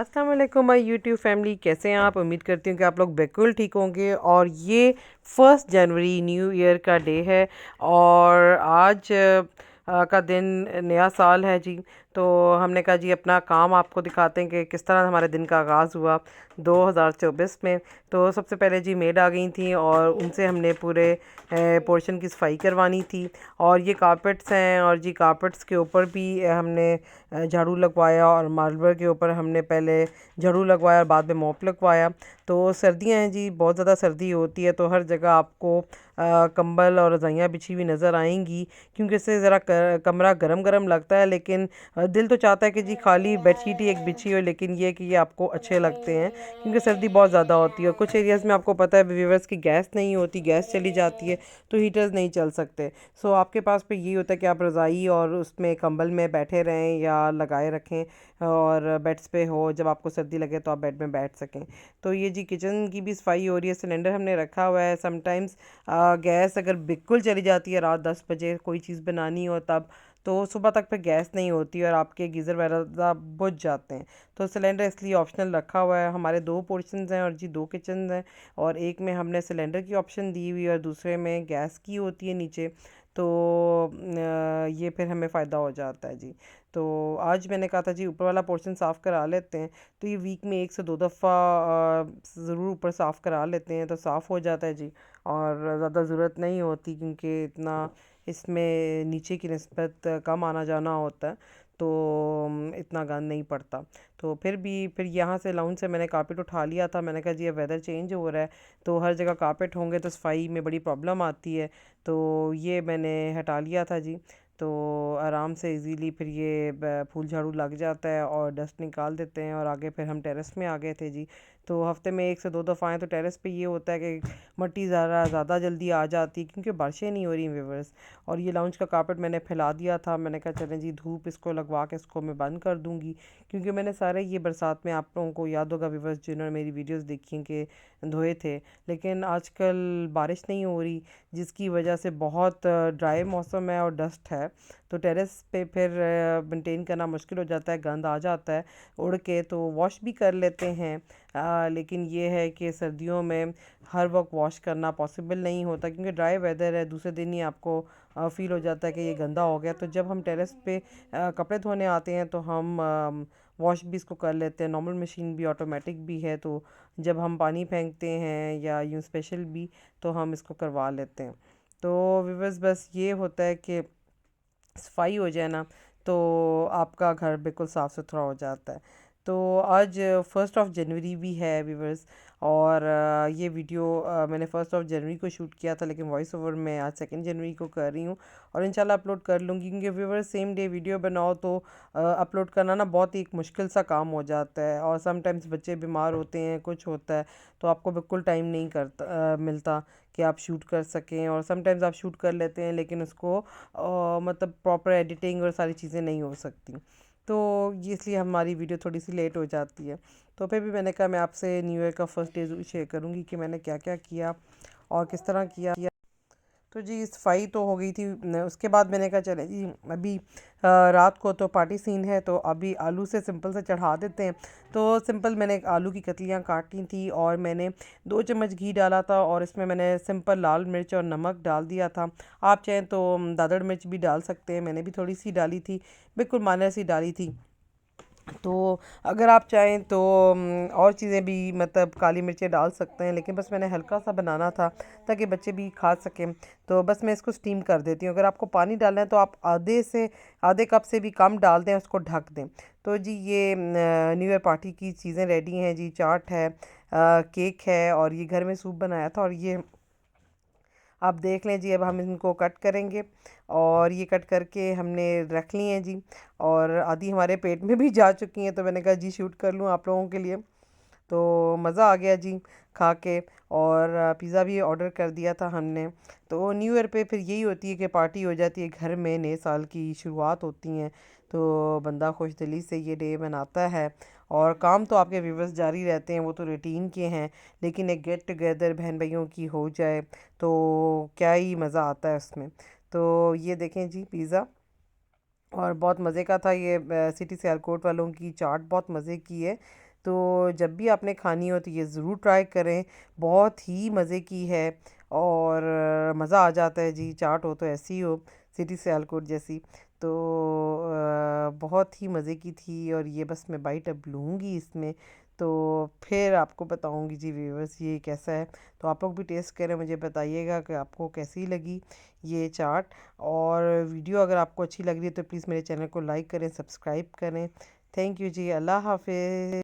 अस्सलाम वालेकुम my YouTube family, कैसे हैं आप। उम्मीद करती हूँ कि आप लोग बिल्कुल ठीक होंगे। और ये 1 जनवरी न्यू ईयर का डे है और आज का दिन नया साल है जी। तो हमने कहा जी अपना काम आपको दिखाते हैं कि किस तरह हमारे दिन का आगाज़ हुआ 2024 में। तो सबसे पहले जी मेड आ गई थी और उनसे हमने पूरे पोर्शन की सफाई करवानी थी। और ये कारपेट्स हैं और जी कारपेट्स के ऊपर भी हमने झाड़ू लगवाया और मार्बल के ऊपर हमने पहले झाड़ू लगवाया और बाद में मॉप लगवाया। तो सर्दियाँ हैं जी, बहुत ज़्यादा सर्दी होती है तो हर जगह आपको कंबल और रज़ाइयाँ बिछी हुई नज़र आएंगी, क्योंकि इससे ज़रा कमरा गरम गरम लगता है। लेकिन दिल तो चाहता है कि जी खाली बेडशीट ही एक बिछी हो, लेकिन ये कि ये आपको अच्छे लगते हैं क्योंकि सर्दी बहुत ज़्यादा होती है। और कुछ एरियाज़ में आपको पता है व्यूवर्स की गैस नहीं होती, गैस चली जाती है तो हीटर्स नहीं चल सकते। सो आपके पास पे ये होता है कि आप रज़ाई और उसमें कंबल में बैठे रहें या लगाए रखें और बेड्स पे हो, जब आपको सर्दी लगे तो आप बेड में बैठ सकें। तो ये जी किचन की भी सफाई हो रही है। सिलेंडर हमने रखा हुआ है। समटाइम्स गैस अगर बिल्कुल चली जाती है रात 10 बजे कोई चीज़ बनानी हो तब, तो सुबह तक फिर गैस नहीं होती और आपके गीज़र वगैरह बुझ जाते हैं। तो सिलेंडर इसलिए ऑप्शनल रखा हुआ है। हमारे 2 पोर्शंस हैं और जी 2 किचन हैं और एक में हमने सिलेंडर की ऑप्शन दी हुई है और दूसरे में गैस की होती है नीचे। तो ये फिर हमें फ़ायदा हो जाता है जी। तो आज मैंने कहा था जी ऊपर वाला पोर्शन साफ़ करा लेते हैं। तो ये वीक में 1 से 2 दफ़ा ज़रूर ऊपर साफ़ करा लेते हैं तो साफ़ हो जाता है जी। और ज़्यादा ज़रूरत नहीं होती क्योंकि इतना इसमें नीचे की निस्बत कम आना जाना होता है, तो इतना गंद नहीं पड़ता। तो फिर यहाँ से लाउंज से मैंने कारपेट उठा लिया था। मैंने कहा जी ये वेदर चेंज हो रहा है तो हर जगह कारपेट होंगे तो सफाई में बड़ी प्रॉब्लम आती है। तो ये मैंने हटा लिया था जी। तो आराम से इजीली फिर ये फूल झाड़ू लग जाता है और डस्ट निकाल देते हैं और आगे फिर हम टेरेस में आ गए थे जी। तो हफ्ते में 1 से 2 दफ़ा आए तो टेरेस पे ये होता है कि मट्टी ज़्यादा जल्दी आ जाती है क्योंकि बारिशें नहीं हो रही व्यूवर्स। और ये लाउंज का कारपेट मैंने फैला दिया था। मैंने कहा चलें जी धूप इसको लगवा के इसको मैं बंद कर दूँगी, क्योंकि मैंने सारे ये बरसात में, आप लोगों को याद होगा व्यूवर्स जिन्होंने मेरी वीडियोस देखी हैं, कि धोए थे। लेकिन आजकल बारिश नहीं हो रही जिसकी वजह से बहुत ड्राई मौसम है और डस्ट है। तो टेरेस पे फिर मेंटेन करना मुश्किल हो जाता है, गंद आ जाता है उड़ के। तो वॉश भी कर लेते हैं लेकिन ये है कि सर्दियों में हर वक्त वॉश करना पॉसिबल नहीं होता क्योंकि ड्राई वेदर है। दूसरे दिन ही आपको फ़ील हो जाता है कि ये गंदा हो गया। तो जब हम टेरेस पे कपड़े धोने आते हैं तो हम वॉश भी इसको कर लेते हैं। नॉर्मल मशीन भी, ऑटोमेटिक भी है, तो जब हम पानी फेंकते हैं या यूँ स्पेशल भी तो हम इसको करवा लेते हैं। तो व्यूअर्स बस ये होता है कि सफाई हो जाए ना तो आपका घर बिल्कुल साफ़ सुथरा हो जाता है। तो आज 1 जनवरी भी है व्यूवर्स। और ये वीडियो मैंने 1 जनवरी को शूट किया था, लेकिन वॉइस ओवर मैं आज 2 जनवरी को कर रही हूँ और इंशाल्लाह अपलोड कर लूँगी क्योंकि व्यूवर्स सेम डे वीडियो बनाओ तो अपलोड करना ना बहुत ही एक मुश्किल सा काम हो जाता है। और समटाइम्स बच्चे बीमार होते हैं, कुछ होता है, तो आपको बिल्कुल टाइम नहीं मिलता कि आप शूट कर सकें। और समटाइम्स आप शूट कर लेते हैं लेकिन उसको मतलब प्रॉपर एडिटिंग और सारी चीज़ें नहीं हो सकती। तो ये इसलिए हमारी वीडियो थोड़ी सी लेट हो जाती है। तो फिर भी मैंने कहा मैं आपसे न्यू ईयर का फर्स्ट डे शेयर करूँगी कि मैंने क्या क्या किया और किस तरह किया। तो जी सफाई तो हो गई थी उसके बाद मैंने कहा चले जी अभी रात को तो पार्टी सीन है तो अभी आलू से सिंपल से चढ़ा देते हैं। तो सिंपल मैंने आलू की कतलियाँ काटी थी और मैंने 2 चम्मच घी डाला था और इसमें मैंने सिंपल लाल मिर्च और नमक डाल दिया था। आप चाहें तो दादड़ मिर्च भी डाल सकते हैं, मैंने भी थोड़ी सी डाली थी, बिल्कुल माइनर सी डाली थी। तो अगर आप चाहें तो और चीज़ें भी मतलब काली मिर्चें डाल सकते हैं, लेकिन बस मैंने हल्का सा बनाना था ताकि बच्चे भी खा सकें। तो बस मैं इसको स्टीम कर देती हूँ। अगर आपको पानी डालना है तो आप आधे कप से भी कम डाल दें, उसको ढक दें। तो जी ये न्यू ईयर पार्टी की चीज़ें रेडी हैं जी। चाट है, केक है और ये घर में सूप बनाया था। और ये आप देख लें जी, अब हम इनको कट करेंगे और ये कट करके हमने रख ली हैं जी। और आधी हमारे पेट में भी जा चुकी हैं तो मैंने कहा जी शूट कर लूँ आप लोगों के लिए। तो मज़ा आ गया जी खा के। और पिज़्ज़ा भी ऑर्डर कर दिया था हमने। तो न्यू ईयर पे फिर यही होती है कि पार्टी हो जाती है घर में, नए साल की शुरुआत होती हैं तो बंदा खुश दिली से ये डे मनाता है। और काम तो आपके व्यूवर्स जारी रहते हैं, वो तो रूटीन के हैं, लेकिन एक गेट टुगेदर बहन भाइयों की हो जाए तो क्या ही मज़ा आता है उसमें। तो ये देखें जी पिज़्ज़ा, और बहुत मज़े का था ये। सिटी सियालकोट वालों की चाट बहुत मज़े की है। तो जब भी आपने खानी हो तो ये ज़रूर ट्राई करें, बहुत ही मज़े की है। और मज़ा आ जाता है जी, चाट हो तो ऐसी हो, सिटी सियालकोट जैसी। तो बहुत ही मज़े की थी। और ये बस मैं बाइट अब लूँगी इसमें, तो फिर आपको बताऊँगी जी व्यूअर्स ये कैसा है। तो आप लोग भी टेस्ट करें, मुझे बताइएगा कि आपको कैसी लगी ये चाट। और वीडियो अगर आपको अच्छी लग रही है तो प्लीज़ मेरे चैनल को लाइक करें, सब्सक्राइब करें। थैंक यू जी, अल्लाह हाफिज़।